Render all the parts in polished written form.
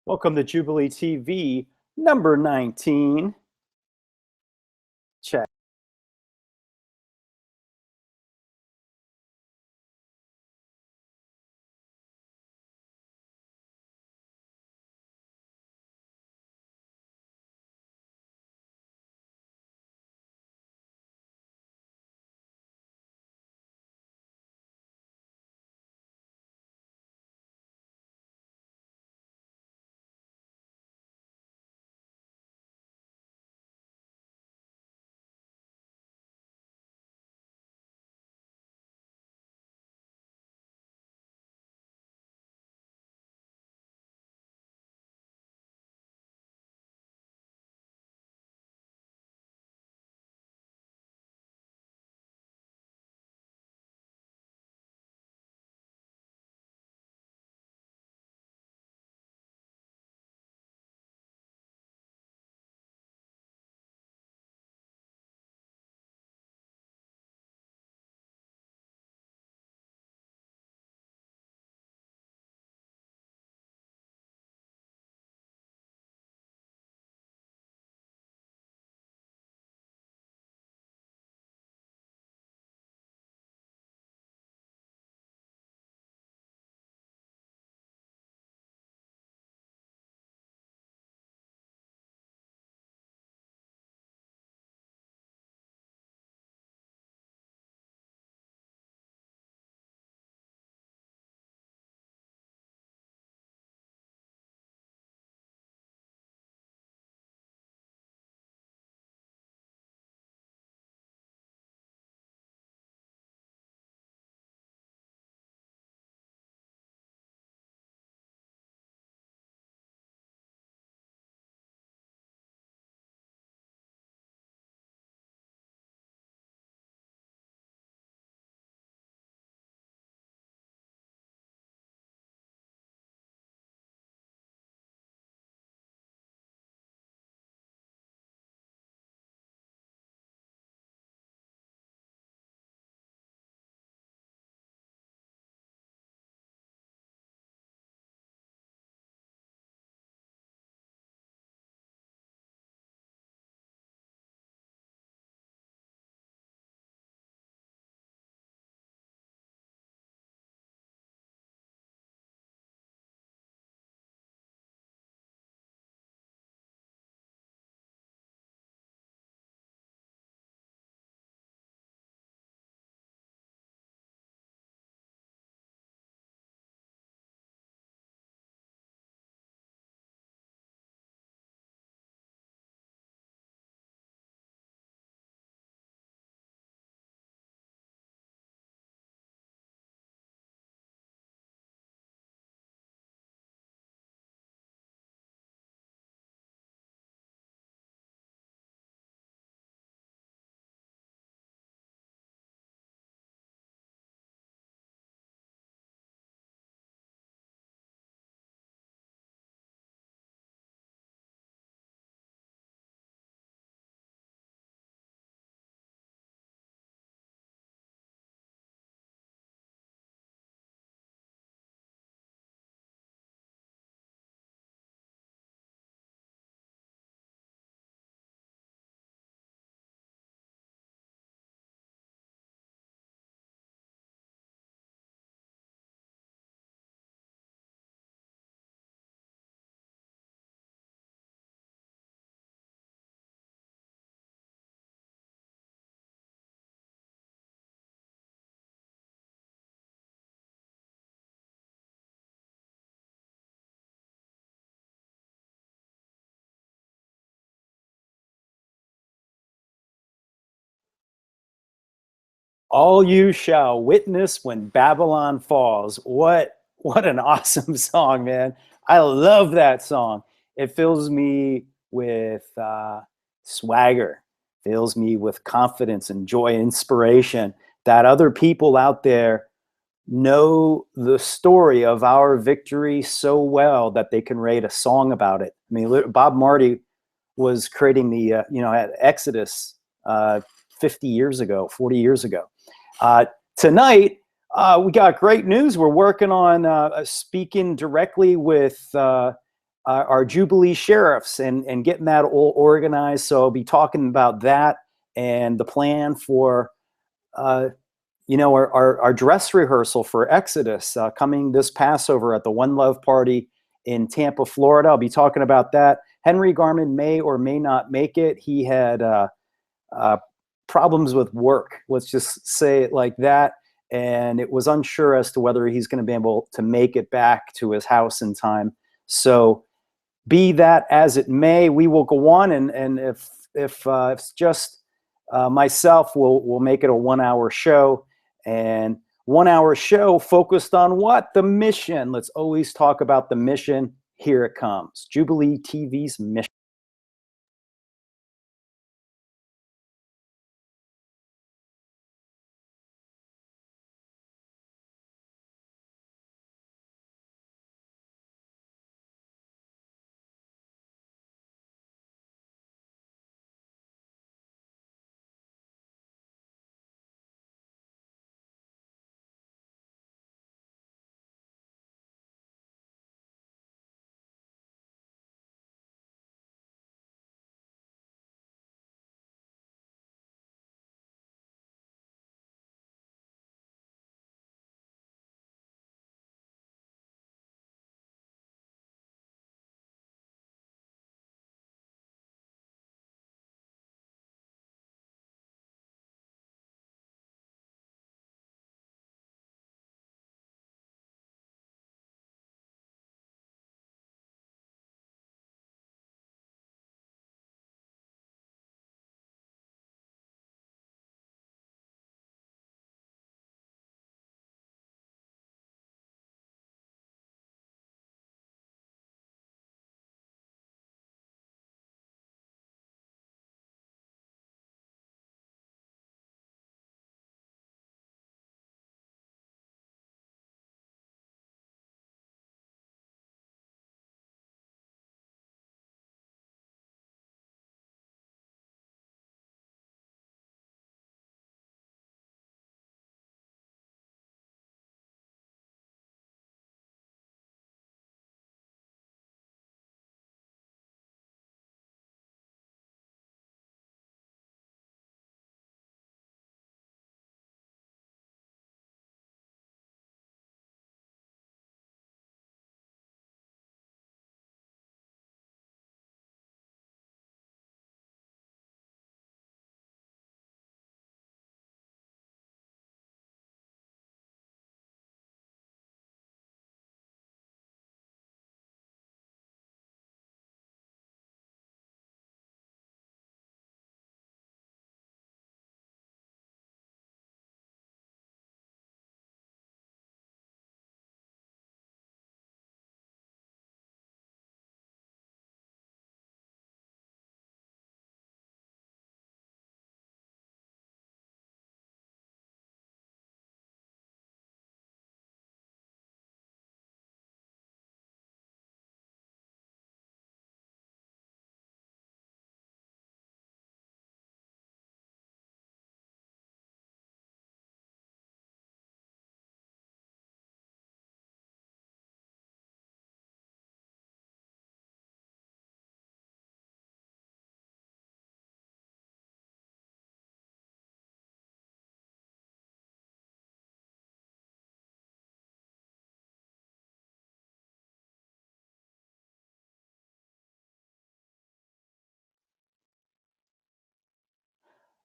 Welcome to Jubilee TV number 19. Check. All you shall witness when Babylon falls. What an awesome song, man. I love that song. It fills me with swagger, fills me with confidence and joy and inspiration that other people out there know the story of our victory so well that they can write a song about it. I mean, Bob Marley was creating the at Exodus 50 years ago, 40 years ago. Tonight, we got great news. We're working on speaking directly with our Jubilee sheriffs and getting that all organized. So I'll be talking about that and the plan for, our dress rehearsal for Exodus coming this Passover at the One Love Party in Tampa, Florida. I'll be talking about that. Henry Garman may or may not make it. He had problems with work. Let's just say it like that. And it was unsure as to whether he's going to be able to make it back to his house in time. So be that as it may, we will go on. And if it's just myself, we'll make it a 1 hour show. And 1 hour show focused on what? The mission. Let's always talk about the mission. Here it comes. Jubilee TV's mission.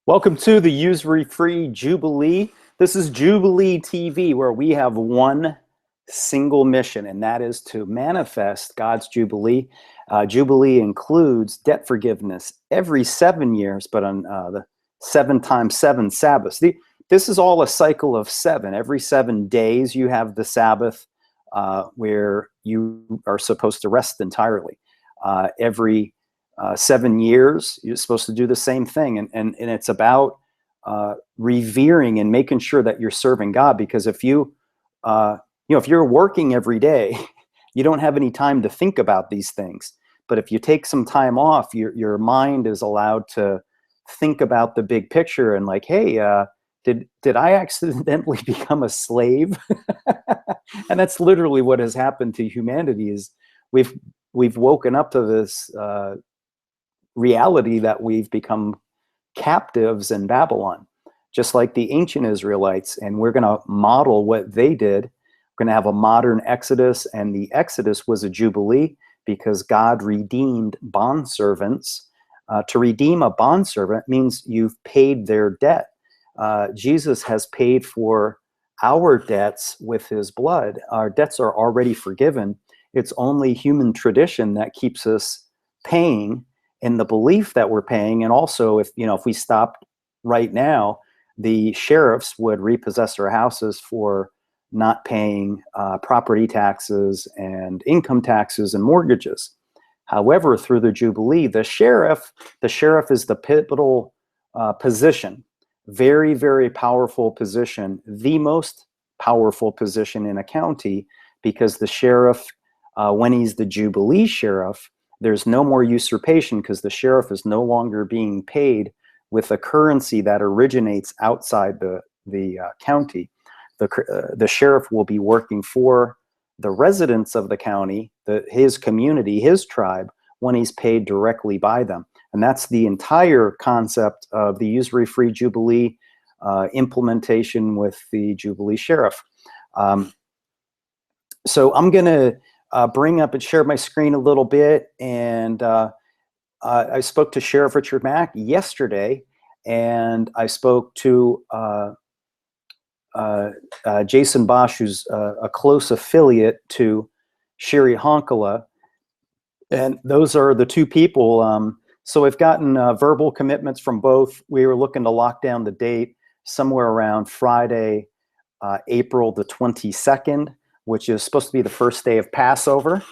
Welcome to the usury-free Jubilee. This is Jubilee TV, where we have one single mission, and that is to manifest God's Jubilee. Jubilee includes debt forgiveness every 7 years, but on the 7 times 7 Sabbaths. This is all a cycle of 7. Every 7 days you have the Sabbath where you are supposed to rest entirely. Every 7 years, you're supposed to do the same thing. And it's about revering and making sure that you're serving God. Because if if you're working every day, you don't have any time to think about these things. But if you take some time off, your mind is allowed to think about the big picture and like, hey, did I accidentally become a slave? And that's literally what has happened to humanity is we've we've woken up to this reality that we've become captives in Babylon, just like the ancient Israelites, and we're going to model what they did. We're going to have a modern Exodus, and the Exodus was a Jubilee because God redeemed bondservants. To redeem a bondservant means you've paid their debt. Jesus has paid for our debts with his blood. Our debts are already forgiven. It's only human tradition that keeps us paying, in the belief that we're paying. And also, if we stopped right now, the sheriffs would repossess our houses for not paying property taxes and income taxes and mortgages. However, through the Jubilee, the sheriff is the pivotal position. Very, very powerful position, the most powerful position in a county, because the sheriff, when he's the Jubilee sheriff, there's no more usurpation because the sheriff is no longer being paid with a currency that originates outside the county. The sheriff will be working for the residents of the county, his community, his tribe, when he's paid directly by them. And that's the entire concept of the usury-free Jubilee implementation with the Jubilee sheriff. So I'm going to bring up and share my screen a little bit. And I spoke to Sheriff Richard Mack yesterday, and I spoke to Jason Bosch, who's a close affiliate to Sherry Honkala. And those are the two people. So I've gotten verbal commitments from both. We were looking to lock down the date somewhere around Friday, April the 22nd, which is supposed to be the first day of Passover.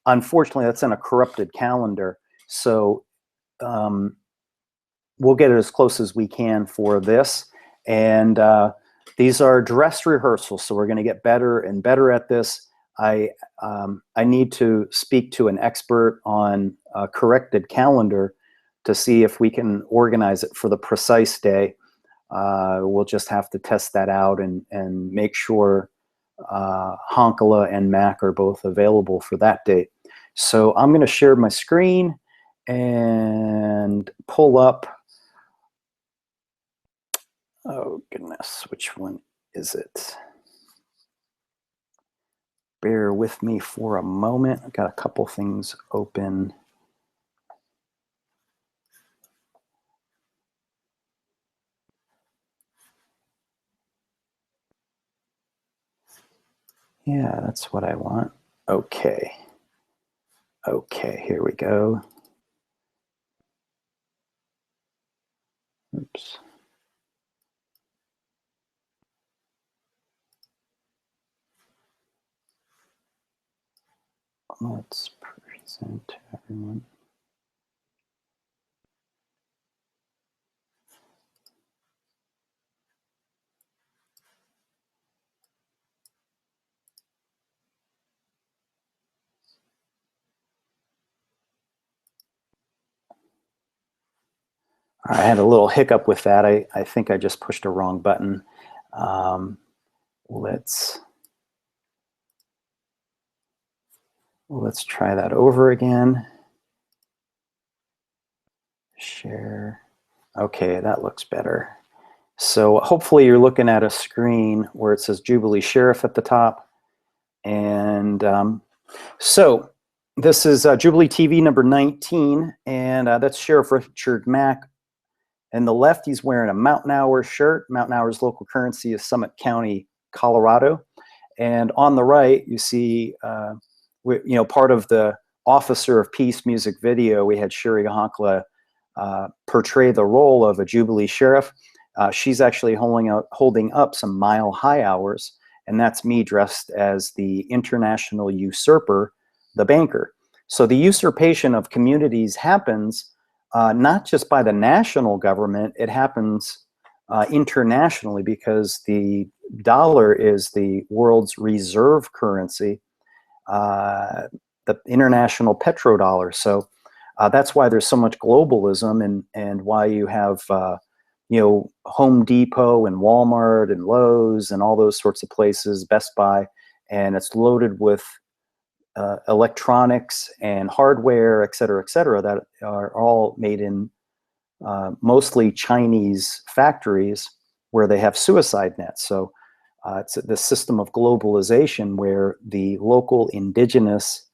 Unfortunately, that's in a corrupted calendar. So we'll get it as close as we can for this. And these are dress rehearsals, so we're going to get better and better at this. I need to speak to an expert on a corrected calendar to see if we can organize it for the precise day. We'll just have to test that out and make sure Honkala and Mack are both available for that date. So I'm going to share my screen and pull up. Oh goodness, which one is it? Bear with me for a moment. I've got a couple things open. Yeah, that's what I want. Okay. Okay, here we go. Oops. Let's present to everyone. I had a little hiccup with that. I think I just pushed a wrong button. Let's try that over again. Share. Okay, that looks better. So hopefully you're looking at a screen where it says Jubilee Sheriff at the top. And so this is Jubilee TV number 19, and that's Sheriff Richard Mack. And the left, he's wearing a Mountain Hour shirt. Mountain Hour's local currency is Summit County, Colorado. And on the right, you see, part of the Officer of Peace music video, we had Sherry Honkala portray the role of a Jubilee sheriff. She's actually holding up some Mile High Hours, and that's me dressed as the international usurper, the banker. So the usurpation of communities happens not just by the national government, it happens internationally, because the dollar is the world's reserve currency, the international petrodollar. So that's why there's so much globalism, and why you have Home Depot and Walmart and Lowe's and all those sorts of places, Best Buy, and it's loaded with electronics and hardware, et cetera, that are all made in mostly Chinese factories where they have suicide nets. So it's the system of globalization where the local indigenous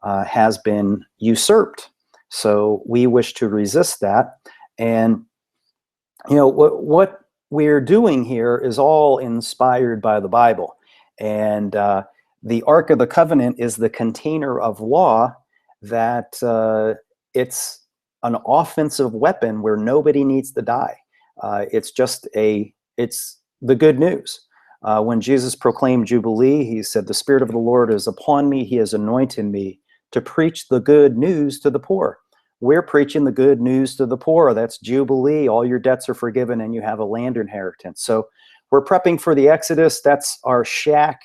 has been usurped. So we wish to resist that. And what we're doing here is all inspired by the Bible. And the Ark of the Covenant is the container of law that it's an offensive weapon where nobody needs to die. It's the good news. When Jesus proclaimed Jubilee, he said, "The Spirit of the Lord is upon me. He has anointed me to preach the good news to the poor." We're preaching the good news to the poor. That's Jubilee. All your debts are forgiven and you have a land inheritance. So we're prepping for the Exodus. That's our shack,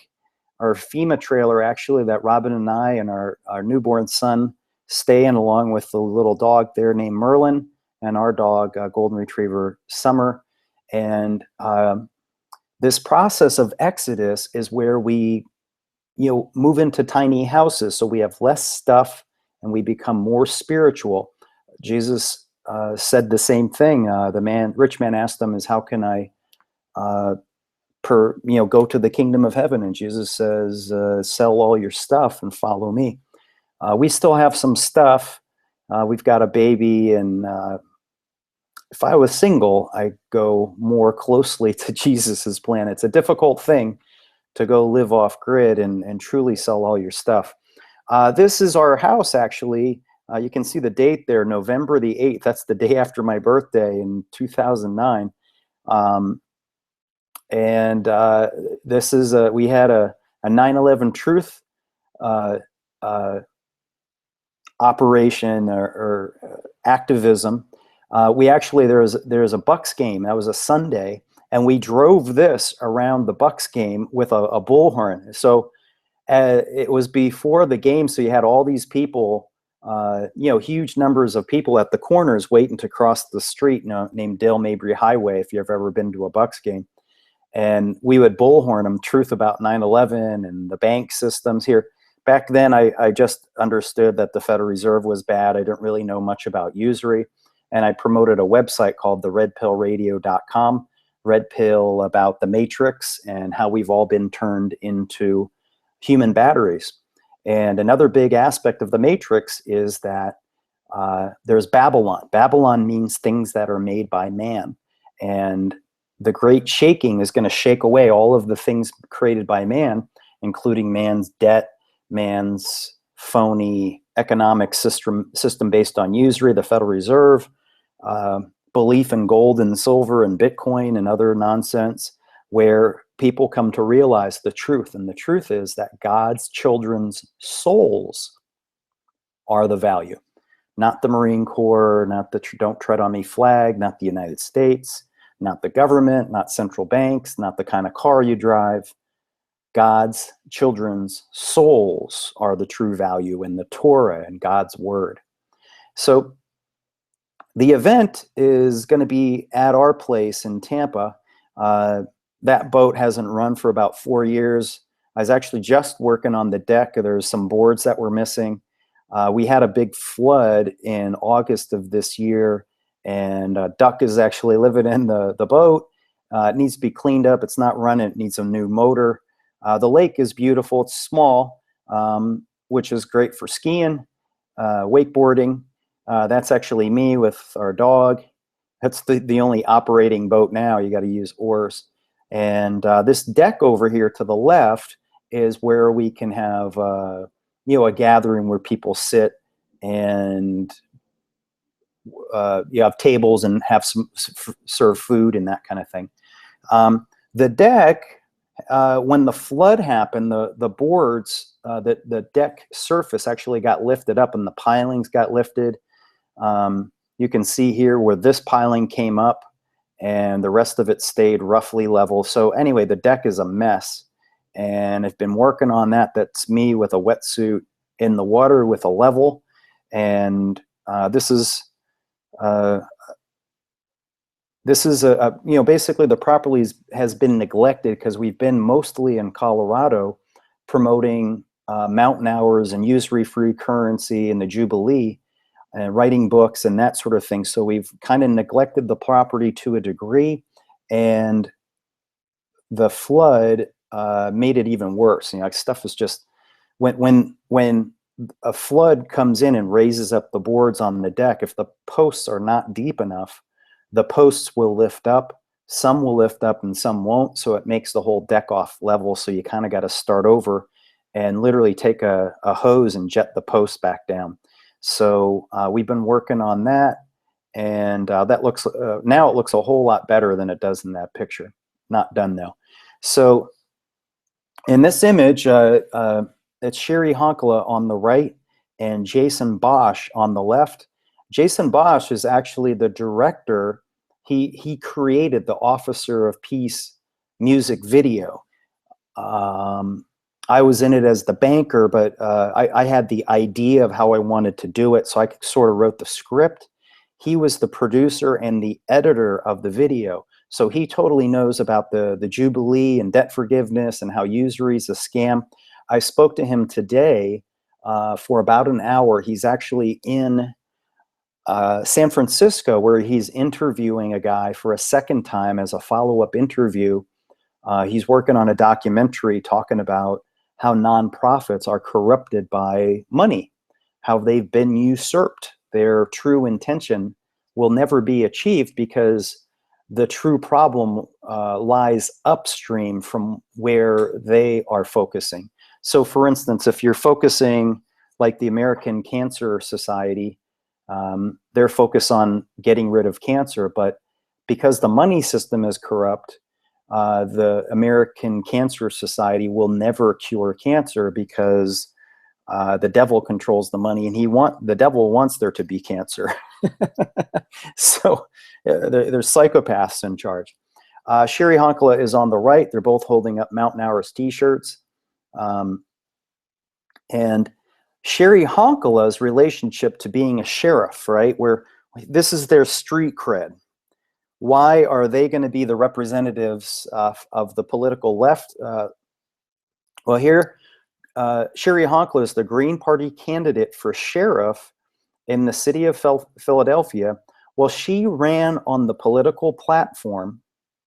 our FEMA trailer, actually, that Robin and I and our newborn son stay in, along with the little dog there named Merlin and our dog, Golden Retriever Summer. And this process of Exodus is where we move into tiny houses, so we have less stuff and we become more spiritual. Jesus said the same thing. The rich man asked him, "How can I go to the kingdom of heaven?" And Jesus says, "Sell all your stuff and follow me." We still have some stuff. We've got a baby, and if I was single, I'd go more closely to Jesus's plan. It's a difficult thing to go live off grid and truly sell all your stuff. This is our house, actually. You can see the date there, November the 8th. That's the day after my birthday in 2009. This is we had a 9/11 truth operation or activism. There's a Bucks game. That was a Sunday, and we drove this around the Bucks game with a bullhorn. So it was before the game, so you had all these people, huge numbers of people at the corners waiting to cross the street, named Dale Mabry Highway, if you've ever been to a Bucks game. And we would bullhorn them truth about 9/11 and the bank systems here. Back then, I just understood that the Federal Reserve was bad. I didn't really know much about usury. And I promoted a website called theredpillradio.com, Red Pill, about the Matrix and how we've all been turned into human batteries. And another big aspect of the Matrix is that there's Babylon. Babylon means things that are made by man. And the great shaking is going to shake away all of the things created by man, including man's debt, man's phony economic system based on usury, the Federal Reserve, belief in gold and silver and Bitcoin and other nonsense, where people come to realize the truth. And the truth is that God's children's souls are the value, not the Marine Corps, not the Don't Tread on Me flag, not the United States, not the government, not central banks, not the kind of car you drive. God's children's souls are the true value in the Torah and God's word. So the event is going to be at our place in Tampa. That boat hasn't run for about 4 years. I was actually just working on the deck. There's some boards that were missing. We had a big flood in August of this year, and Duck is actually living in the boat. It needs to be cleaned up. It's not running. It needs a new motor. The lake is beautiful. It's small, which is great for skiing, wakeboarding. That's actually me with our dog. That's the only operating boat now. You got to use oars. And this deck over here to the left is where we can have a gathering where people sit and you have tables and have serve food and that kind of thing. The deck, when the flood happened, the boards, the deck surface actually got lifted up and the pilings got lifted. You can see here where this piling came up and the rest of it stayed roughly level. So anyway, the deck is a mess, and I've been working on that. That's me with a wetsuit in the water with a level. And this is basically the property has been neglected because we've been mostly in Colorado promoting mountain hours and usury-free currency and the Jubilee, and writing books and that sort of thing. So we've kind of neglected the property to a degree, and the flood made it even worse. You know, like stuff is just when a flood comes in and raises up the boards on the deck, if the posts are not deep enough, the posts will lift up. Some will lift up and some won't. So it makes the whole deck off level. So you kind of got to start over and literally take a hose and jet the posts back down. So we've been working on that, and that looks now it looks a whole lot better than it does in that picture. Not done though. So in this image, it's Sherry Honkala on the right and Jason Bosch on the left. Jason Bosch is actually the director. He created the Officer of Peace music video. I was in it as the banker, but I had the idea of how I wanted to do it, so I sort of wrote the script. He was the producer and the editor of the video, so he totally knows about the Jubilee and debt forgiveness and how usury is a scam. I spoke to him today for about an hour. He's actually in San Francisco, where he's interviewing a guy for a second time as a follow-up interview. He's working on a documentary talking about how nonprofits are corrupted by money, how they've been usurped. Their true intention will never be achieved because the true problem lies upstream from where they are focusing. So for instance, if you're focusing like the American Cancer Society, they're focused on getting rid of cancer, but because the money system is corrupt, the American Cancer Society will never cure cancer because the devil controls the money, and the devil wants there to be cancer. So there's psychopaths in charge. Sherry Honkala is on the right. They're both holding up Mountain Hours t-shirts. And Sherry Honkala's relationship to being a sheriff, right, where this is their street cred. Why are they going to be the representatives of the political left? Well, here, Sherry Honkala is the Green Party candidate for sheriff in the city of Philadelphia. Well, she ran on the political platform.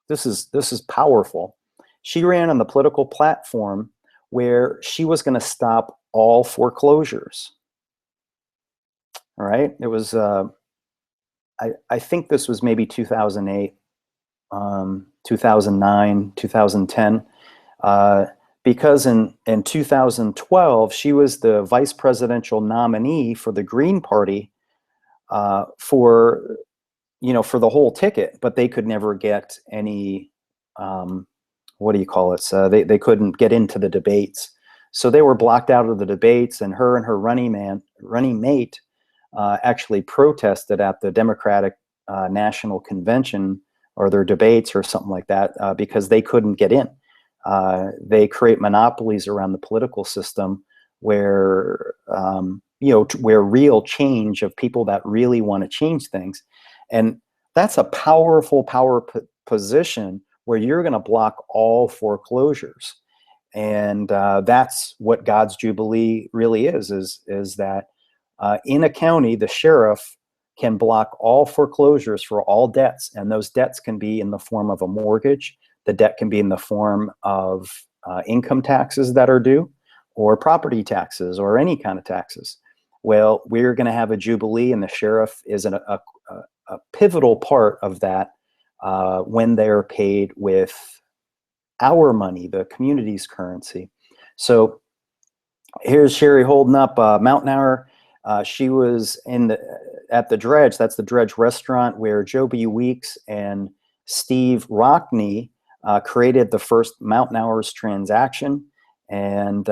This is powerful. She ran on the political platform where she was going to stop all foreclosures. All right, it was. I think this was maybe 2008, 2009, 2010, because in 2012, she was the vice presidential nominee for the Green Party for the whole ticket, but they could never get any, what do you call it? So they couldn't get into the debates. So they were blocked out of the debates, and her running mate actually protested at the Democratic National Convention or their debates or something like that because they couldn't get in. They create monopolies around the political system where where real change of people that really want to change things, and that's a powerful position where you're going to block all foreclosures, and that's what God's Jubilee really is that. In a county, the sheriff can block all foreclosures for all debts, and those debts can be in the form of a mortgage. The debt can be in the form of income taxes that are due, or property taxes, or any kind of taxes. Well, we're going to have a Jubilee, and the sheriff is a pivotal part of that when they're paid with our money, the community's currency. So here's Sherry holding up Mountain Hour. She was at the Dredge. That's the Dredge restaurant where Joe B. Weeks and Steve Rockney created the first Mountain Hours transaction, and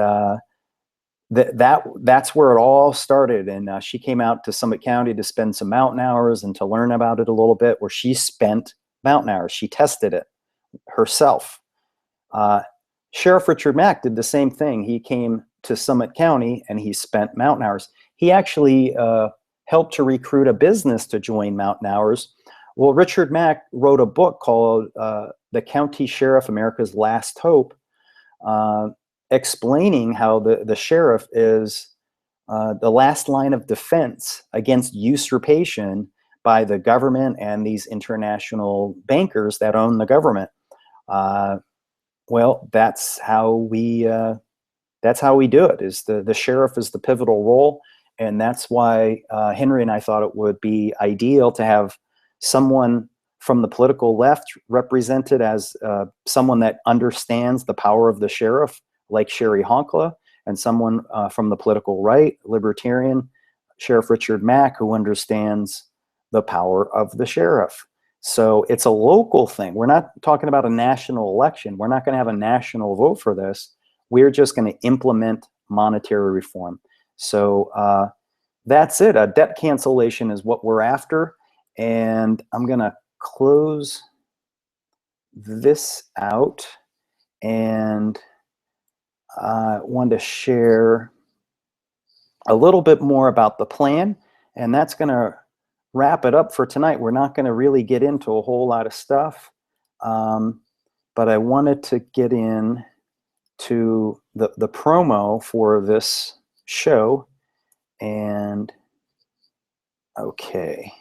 that's where it all started. And she came out to Summit County to spend some Mountain Hours and to learn about it a little bit. Where she spent Mountain Hours, she tested it herself. Sheriff Richard Mack did the same thing. He came to Summit County and he spent Mountain Hours. He actually helped to recruit a business to join Mountain Hours. Well, Richard Mack wrote a book called The County Sheriff, America's Last Hope. explaining how the sheriff is the last line of defense against usurpation by the government and these international bankers that own the government. Well, that's how we do it. Is the sheriff is the pivotal role, and that's why Henry and I thought it would be ideal to have someone from the political left represented as someone that understands the power of the sheriff, like Sherry Honkala, and someone from the political right, libertarian, Sheriff Richard Mack, who understands the power of the sheriff. So it's a local thing. We're not talking about a national election. We're not going to have a national vote for this. We're just going to implement monetary reform. So that's it. A debt cancellation is what we're after. And I'm going to close this out, and I want to share a little bit more about the plan, and that's going to wrap it up for tonight. We're not going to really get into a whole lot of stuff, but I wanted to get in to the promo for this show. And okay,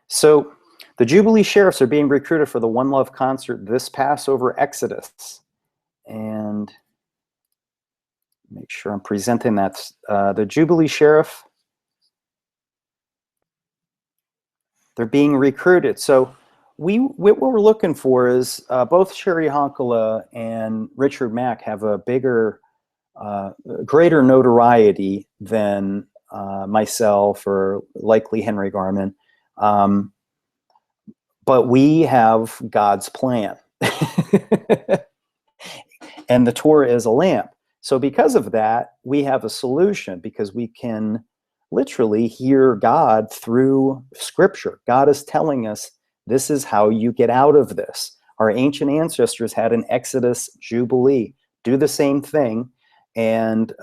so the Jubilee Sheriffs are being recruited for the One Love concert this Passover Exodus. And make sure I'm presenting that. The Jubilee Sheriff, they're being recruited. So what we're looking for is both Sherry Honkala and Richard Mack have a bigger, greater notoriety than myself or likely Henry Garman. But we have God's plan. And the Torah is a lamp. So because of that, we have a solution, because we can literally hear God through Scripture. God is telling us, this is how you get out of this. Our ancient ancestors had an Exodus Jubilee. Do the same thing and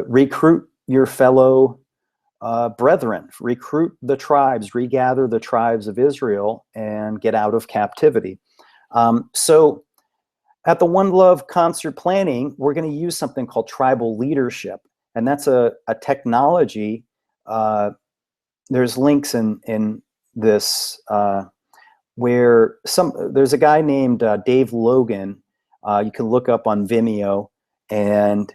recruit your fellow brethren, recruit the tribes, regather the tribes of Israel, and get out of captivity. So at the One Love concert planning, we're going to use something called tribal leadership, and that's a technology. There's links in this where there's a guy named Dave Logan. You can look up on Vimeo, and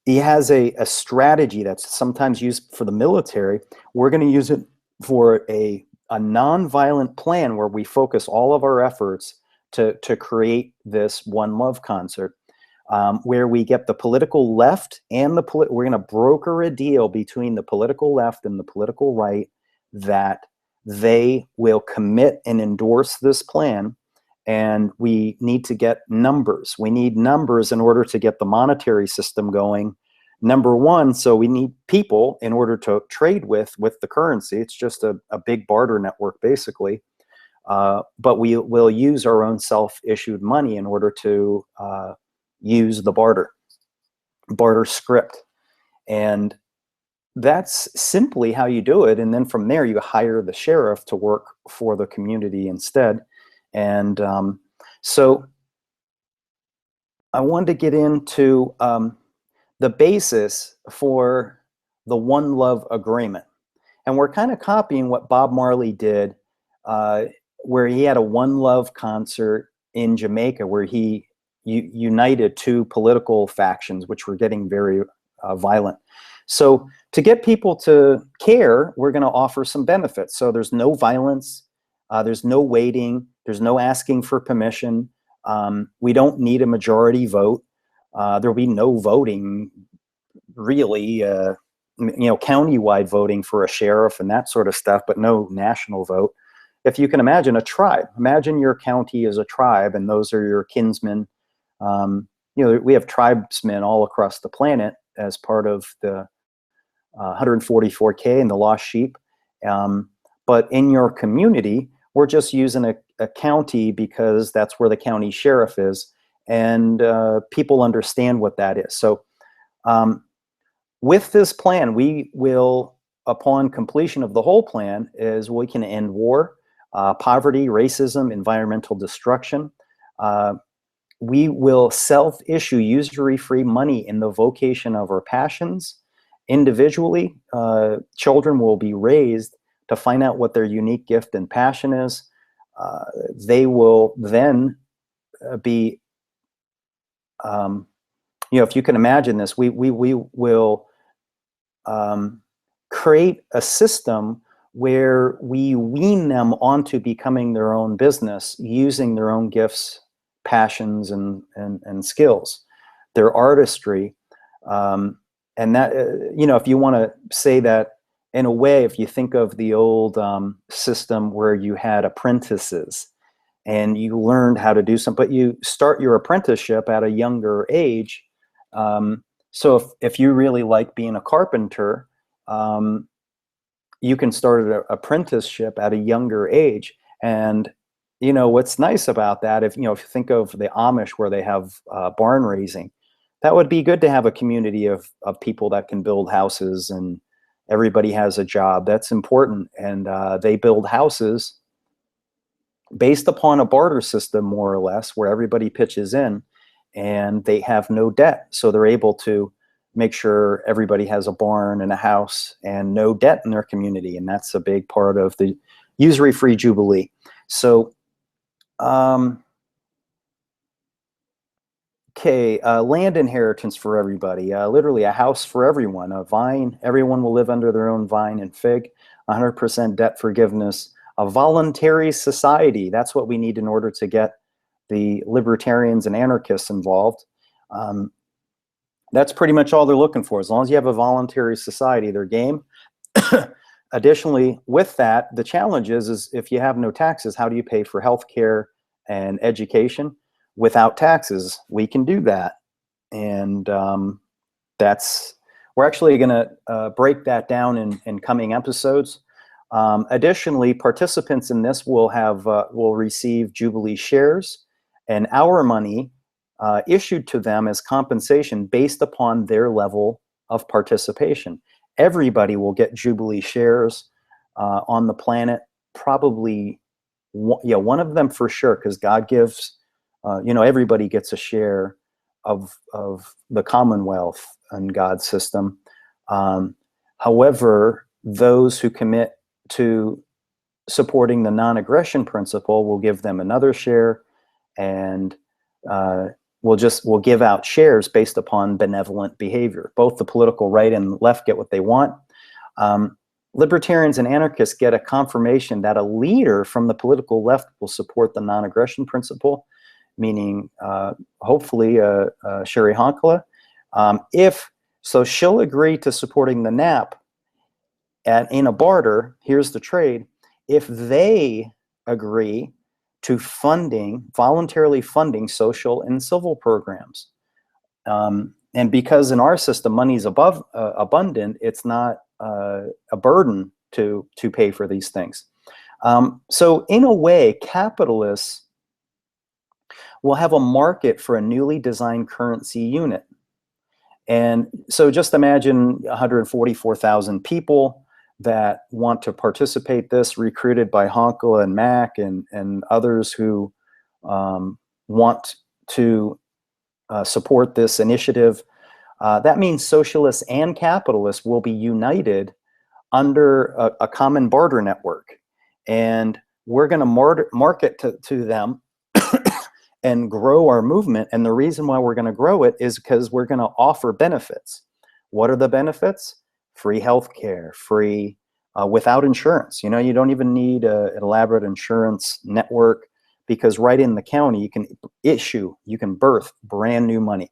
he has a strategy that's sometimes used for the military. We're going to use it for a nonviolent plan where we focus all of our efforts to create this One Love concert, where we get the political left and we're going to broker a deal between the political left and the political right that they will commit and endorse this plan. And we need to get numbers. We need numbers in order to get the monetary system going. Number one, so we need people in order to trade with the currency. It's just a big barter network, basically. But we will use our own self-issued money in order to use the barter script. And that's simply how you do it. And then from there, you hire the sheriff to work for the community instead. And so I wanted to get into the basis for the One Love agreement. And we're kind of copying what Bob Marley did, where he had a One Love concert in Jamaica, where he united two political factions, which were getting very violent. So to get people to care, we're going to offer some benefits. So there's no violence, there's no waiting, there's no asking for permission. We don't need a majority vote. There'll be no voting, really, county-wide voting for a sheriff and that sort of stuff, but no national vote. If you can imagine a tribe, imagine your county is a tribe, and those are your kinsmen. We have tribesmen all across the planet as part of the 144K and the lost sheep. But in your community, we're just using a county because that's where the county sheriff is, and people understand what that is. So with this plan, we will, upon completion of the whole plan, we can end war, poverty, racism, environmental destruction. We will self-issue usury-free money in the vocation of our passions. Individually, children will be raised to find out what their unique gift and passion is. They will then be, if you can imagine this, we will create a system where we wean them onto becoming their own business, using their own gifts, passions, and skills, their artistry. And that, if you want to say that in a way, if you think of the old system where you had apprentices and you learned how to do something, but you start your apprenticeship at a younger age. So if you really like being a carpenter, you can start an apprenticeship at a younger age. And what's nice about that, if you think of the Amish where they have barn raising, that would be good to have a community of people that can build houses and everybody has a job. That's important. And they build houses based upon a barter system, more or less, where everybody pitches in and they have no debt. So they're able to make sure everybody has a barn and a house and no debt in their community. And that's a big part of the usury-free Jubilee. So, okay, land inheritance for everybody, literally a house for everyone, a vine, everyone will live under their own vine and fig, 100% debt forgiveness, a voluntary society. That's what we need in order to get the libertarians and anarchists involved. That's pretty much all they're looking for. As long as you have a voluntary society, they're game. Additionally, with that, the challenge is if you have no taxes, how do you pay for health care and education? Without taxes, we can do that. And we're actually going to break that down in coming episodes. Additionally, participants in this will receive Jubilee shares, and our money issued to them as compensation based upon their level of participation. Everybody will get Jubilee shares on the planet, probably one of them for sure, because God gives, everybody gets a share of the Commonwealth and God's system. However, those who commit to supporting the non-aggression principle will give them another share, and we'll give out shares based upon benevolent behavior. Both the political right and left get what they want. Libertarians and anarchists get a confirmation that a leader from the political left will support the non-aggression principle, meaning hopefully Sherry Honkala. So she'll agree to supporting the NAP in a barter. Here's the trade. If they agree to voluntarily funding social and civil programs. And because in our system, money's abundant, it's not a burden to pay for these things. So in a way, capitalists will have a market for a newly designed currency unit. And so just imagine 144,000 people that want to participate this, recruited by Honkala and Mack and others who want to support this initiative. That means socialists and capitalists will be united under a common barter network. And we're going to market to them and grow our movement. And the reason why we're going to grow it is because we're going to offer benefits. What are the benefits? Free health care, free without insurance. You don't even need an elaborate insurance network, because right in the county you can birth brand new money.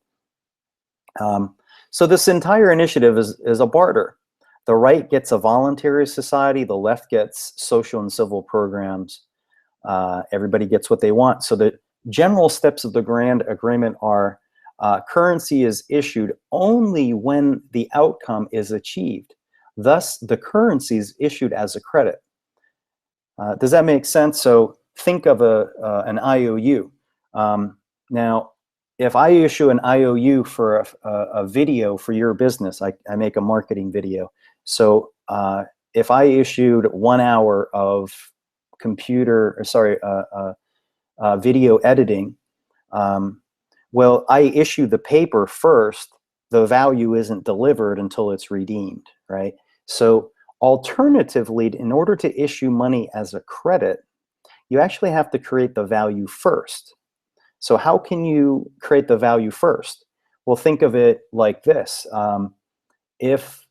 So this entire initiative is a barter. The right gets a voluntary society, the left gets social and civil programs. Everybody gets what they want. So the general steps of the grand agreement are currency is issued only when the outcome is achieved. Thus, the currency is issued as a credit. Does that make sense? So think of an IOU. Now, if I issue an IOU for a video for your business, I make a marketing video. So if I issued 1 hour of video editing, Well, I issue the paper first. The value isn't delivered until it's redeemed, right? So alternatively, in order to issue money as a credit, you actually have to create the value first. So how can you create the value first? Well, think of it like this. If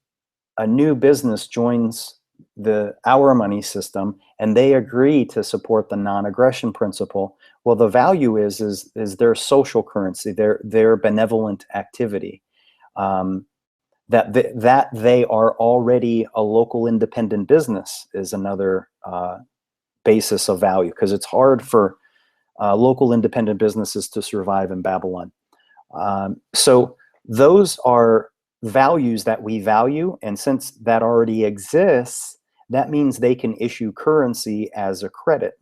a new business joins the our money system and they agree to support the non-aggression principle, well, the value is their social currency, their benevolent activity, that they are already a local independent business is another basis of value, because it's hard for local independent businesses to survive in Babylon. So those are values that we value, and since that already exists, that means they can issue currency as a credit.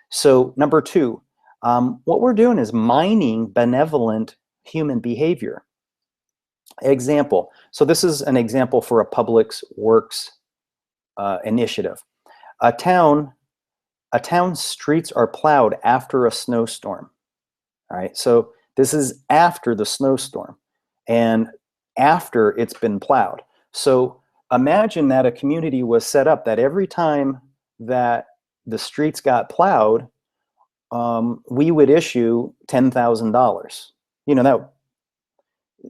So number two, what we're doing is mining benevolent human behavior. Example. So this is an example for a public works initiative. A town's streets are plowed after a snowstorm. All right, so this is after the snowstorm and after it's been plowed. So imagine that a community was set up that every time that the streets got plowed, we would issue $10,000. You know,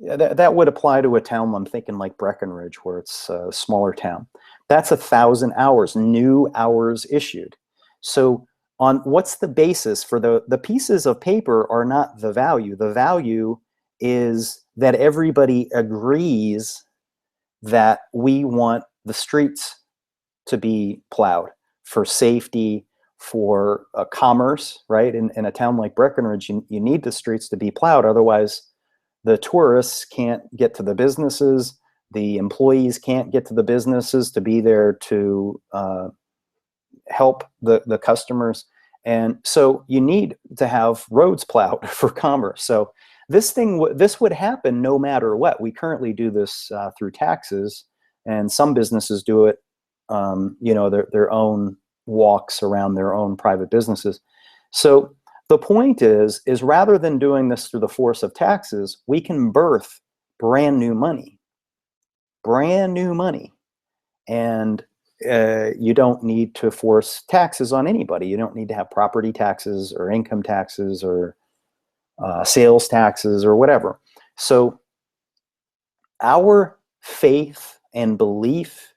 that would apply to a town, I'm thinking like Breckenridge, where it's a smaller town. That's 1,000 hours, new hours issued. So on what's the basis for the pieces of paper are not the value. The value is that everybody agrees that we want the streets to be plowed for safety, for commerce, right? In a town like Breckenridge, you need the streets to be plowed. Otherwise, the tourists can't get to the businesses. The employees can't get to the businesses to be there to help the customers. And so you need to have roads plowed for commerce. So this would happen no matter what. We currently do this through taxes, and some businesses do it, their own walks around their own private businesses. So the point is rather than doing this through the force of taxes, we can birth brand new money. And you don't need to force taxes on anybody. You don't need to have property taxes or income taxes or sales taxes or whatever. So our faith and belief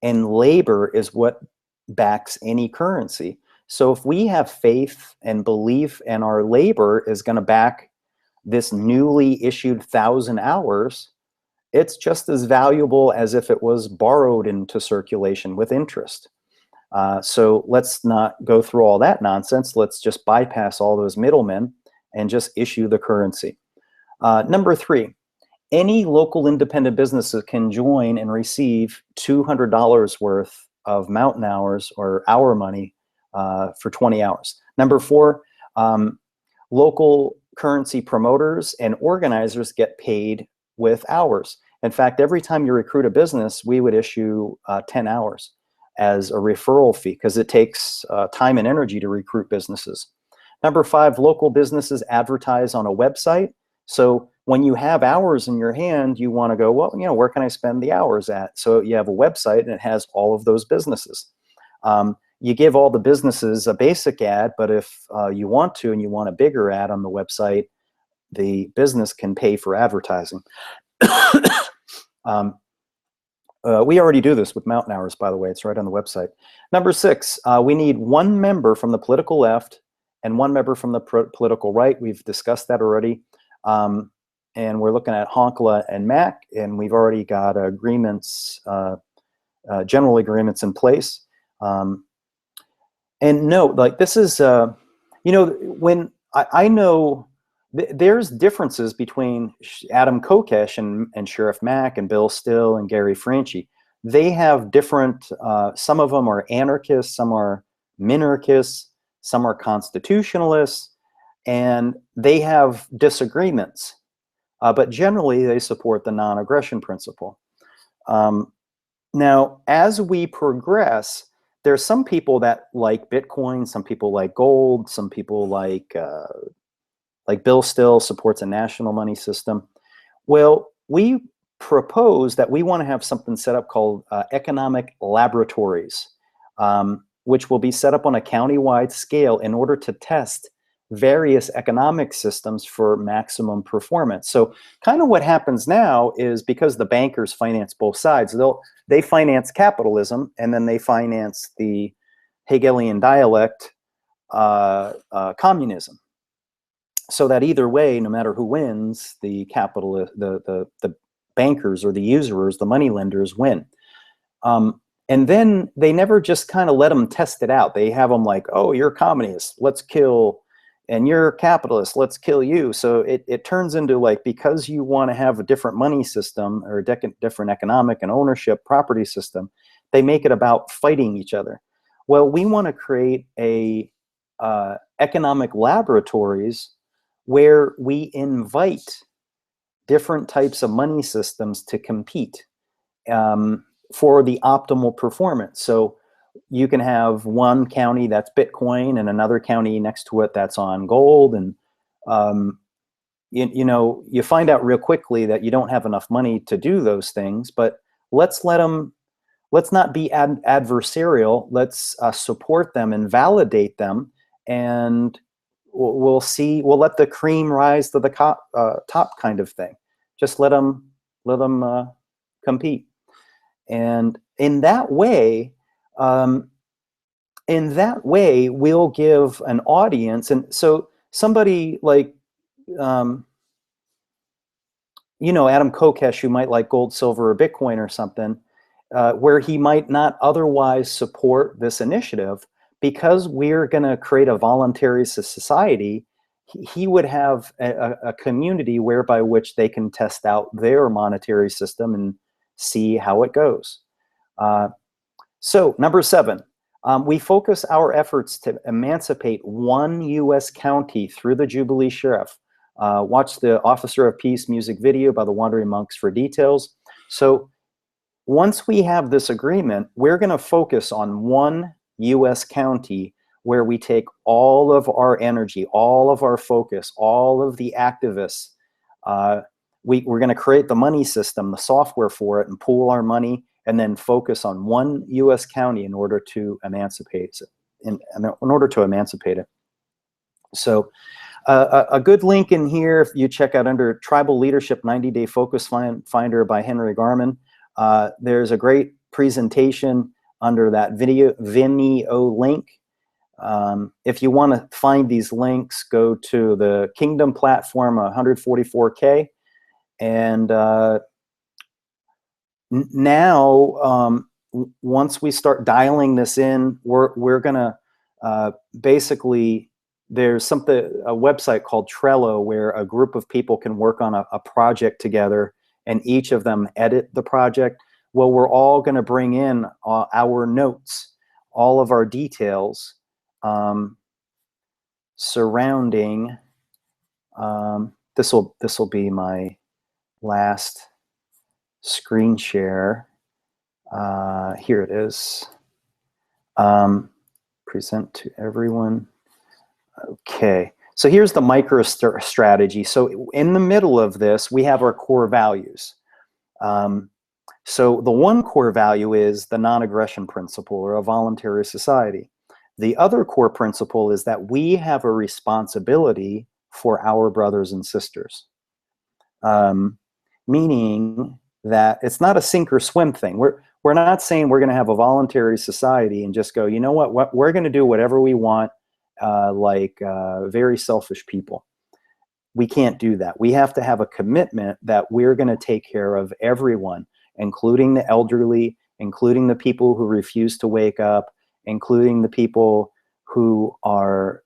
and labor is what backs any currency. So if we have faith and belief and our labor is going to back this newly issued 1,000 hours, it's just as valuable as if it was borrowed into circulation with interest. So let's not go through all that nonsense. Let's just bypass all those middlemen and just issue the currency. Number three, any local independent businesses can join and receive $200 worth of mountain hours or hour money for 20 hours. Number four, local currency promoters and organizers get paid with hours. In fact, every time you recruit a business, we would issue 10 hours as a referral fee, because it takes time and energy to recruit businesses. Number five, local businesses advertise on a website. So when you have hours in your hand, you want to go, well, where can I spend the hours at? So you have a website and it has all of those businesses. You give all the businesses a basic ad, but if you want to and you want a bigger ad on the website, the business can pay for advertising. We already do this with mountain hours, by the way. It's right on the website. Number six, we need one member from the political left and one member from the political right. We've discussed that already. And we're looking at Honkala and Mack, and we've already got agreements, general agreements in place. And no, like this is, when I know there's differences between Adam Kokesh and Sheriff Mack and Bill Still and Gary Franchi. They have different, some of them are anarchists, some are minarchists, some are constitutionalists, and they have disagreements. But generally, they support the non-aggression principle. Now, as we progress, there's some people that like Bitcoin, some people like gold, some people like Like Bill Still supports a national money system. Well, we propose that we want to have something set up called economic laboratories, which will be set up on a county-wide scale in order to test various economic systems for maximum performance. So kind of what happens now is, because the bankers finance both sides, they finance capitalism, and then they finance the Hegelian dialect, communism. So that either way, no matter who wins, the bankers or the usurers, the money lenders win. And then they never just kind of let them test it out. They have them like, oh, you're a communist, let's kill, and you're a capitalist, let's kill you. So it turns into like, because you want to have a different money system or a different economic and ownership property system, they make it about fighting each other. Well, we want to create a economic laboratories where we invite different types of money systems to compete for the optimal performance. So you can have one county that's Bitcoin and another county next to it that's on gold. And, you find out real quickly that you don't have enough money to do those things, but let's not be adversarial. Let's support them and validate them, and we'll let the cream rise to the top kind of thing. Just let them compete. And in that way, we'll give an audience. And so somebody like, Adam Kokesh, who might like gold, silver, or Bitcoin or something, where he might not otherwise support this initiative, because we're going to create a voluntary society, he would have a community whereby which they can test out their monetary system and see how it goes. So number 7, we focus our efforts to emancipate one U.S. county through the Jubilee Sheriff. Watch the Officer of Peace music video by the Wandering Monks for details. So once we have this agreement, we're going to focus on one U.S. county where we take all of our energy, all of our focus, all of the activists. We're going to create the money system, the software for it, and pool our money, and then focus on one U.S. county in order to emancipate it. In order to emancipate it. So a good link in here, if you check out under Tribal Leadership 90-Day Focus Finder by Henry Garman, there's a great presentation under that Vimeo link. If you want to find these links, go to the Kingdom platform 144K. And now, once we start dialing this in, we're gonna basically, there's a website called Trello, where a group of people can work on a project together, and each of them edit the project. Well, we're all going to bring in our notes, all of our details surrounding. This will be my last screen share. Here it is. Present to everyone. Okay, so here's the micro strategy. So in the middle of this, we have our core values. So the one core value is the non-aggression principle, or a voluntary society. The other core principle is that we have a responsibility for our brothers and sisters. Meaning that it's not a sink or swim thing. We're not saying we're going to have a voluntary society and just go, you know what, we're going to do whatever we want, like very selfish people. We can't do that. We have to have a commitment that we're going to take care of everyone, including the elderly, including the people who refuse to wake up, including the people who are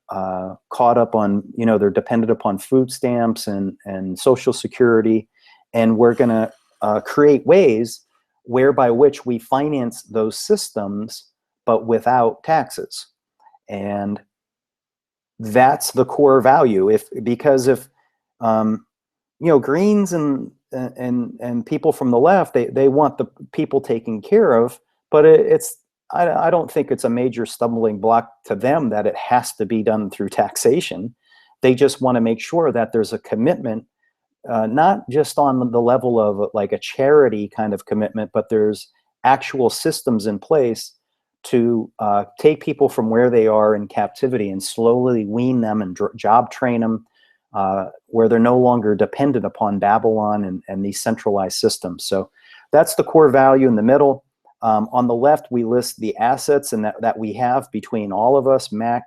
caught up on, they're dependent upon food stamps and Social Security. And we're going to create ways whereby which we finance those systems, but without taxes. And that's the core value. Because if Greens and people from the left, they want the people taken care of, but I don't think it's a major stumbling block to them that it has to be done through taxation. They just want to make sure that there's a commitment, not just on the level of like a charity kind of commitment, but there's actual systems in place to take people from where they are in captivity and slowly wean them and job train them, where they're no longer dependent upon Babylon and these centralized systems. So that's the core value in the middle. On the left, we list the assets and that we have between all of us, Mack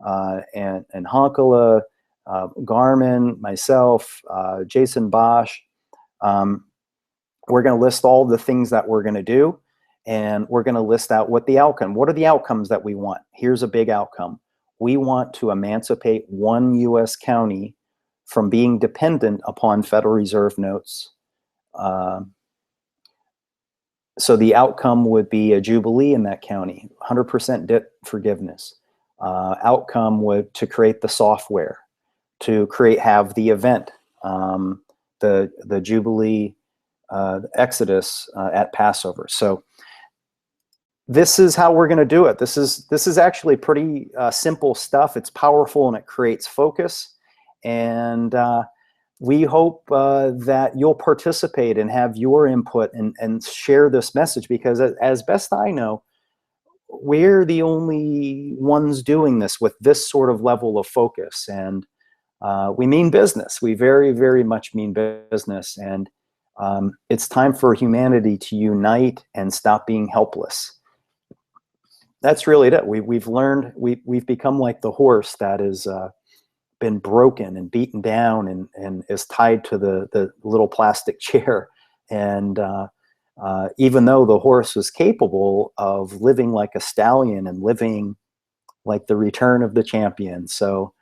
and Honkala, Garmin, myself, Jason Bosch. We're going to list all the things that we're going to do, and we're going to list out what the outcome. What are the outcomes that we want? Here's a big outcome. We want to emancipate one U.S. county from being dependent upon Federal Reserve notes. So the outcome would be a Jubilee in that county, 100% debt forgiveness. Outcome would to create the software, to have the event, the Jubilee Exodus at Passover. So this is how we're going to do it. This is actually pretty simple stuff. It's powerful and it creates focus. And we hope that you'll participate and have your input and share this message, because as best I know, we're the only ones doing this with this sort of level of focus. And we mean business. We very, very much mean business. And it's time for humanity to unite and stop being helpless. That's really it. We've learned, we've become like the horse that has been broken and beaten down and is tied to the little plastic chair. And even though the horse was capable of living like a stallion and living like the return of the champion. So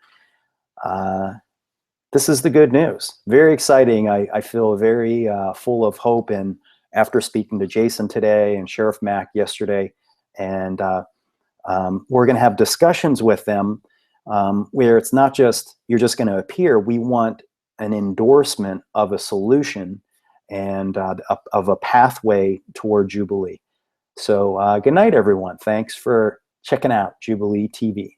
this is the good news. Very exciting. I feel very full of hope. And after speaking to Jason today and Sheriff Mack yesterday, and we're going to have discussions with them where it's not just you're just going to appear. We want an endorsement of a solution and of a pathway toward Jubilee. So good night, everyone. Thanks for checking out Jubilee TV.